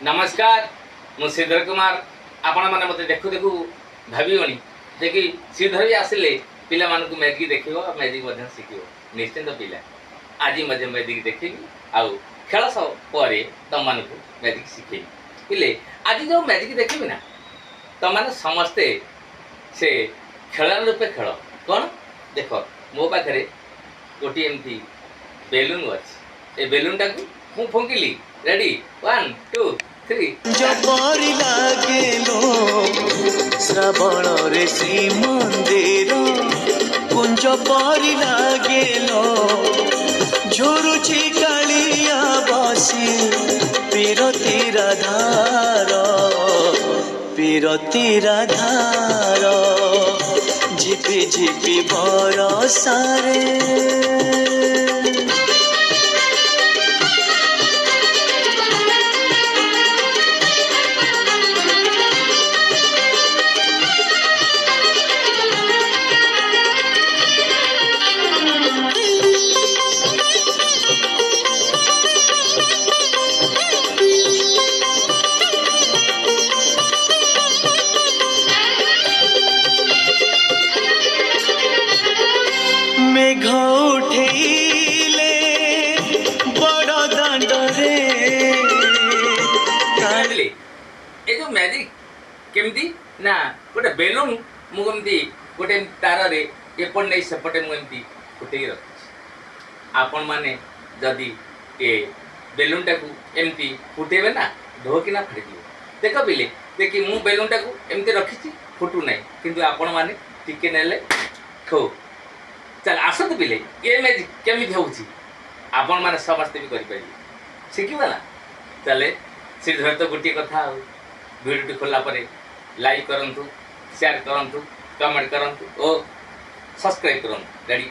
नमस्कार मु श्रीधर कुमार आपण मैंने मत देखु देखु भावी देखि श्रीधर भी आसिले पिला मानक मैजिक देख मैजिक शिख निश्चिंत पिला आज मैजिक देखी आउ खेल पर तुम मानक मैजिक शिखे पिले आज जो मैजिक देखी ना तुम मैंने समस्ते से खेल रूपे खेल कौन देख मो पाखे गोटे एमती बेलून अच्छे ए बेलून टाक मु फुंकिली रेडी 1 2 3 जपरी लागेलो श्रावण रे श्रीमंदिर कुंज परी लागेलो झुरुची कालिया बसी पीरतीरा धार झिपि झिपि बरसारे मेघ उठेले बड़ दांडरे काढले ए जो मैजिक केमती ना गोटे बेलून मुझे गोटे तार रे एपट नहीं सेपटे मुझे फुटे रखी आपण मैंने जदि ए बेलून टाकू एमती फुटेबे ना ढोकिना फाड़ी देख पिले देखी मु बेलून टाकू एमती रखी फुटू ना किंतु आपण मैंने टिके नेले खो चल आसतु पिले ये मैजिक केमी होउची आपण माने समस्ते भी करि पारि शिखिबा ना चले श्रीधर तो गोटे कथा वीडियो खोला परे लाइक करंतु शेयर करंतु कमेंट करंतु और सब्सक्राइब करंतु रेडी।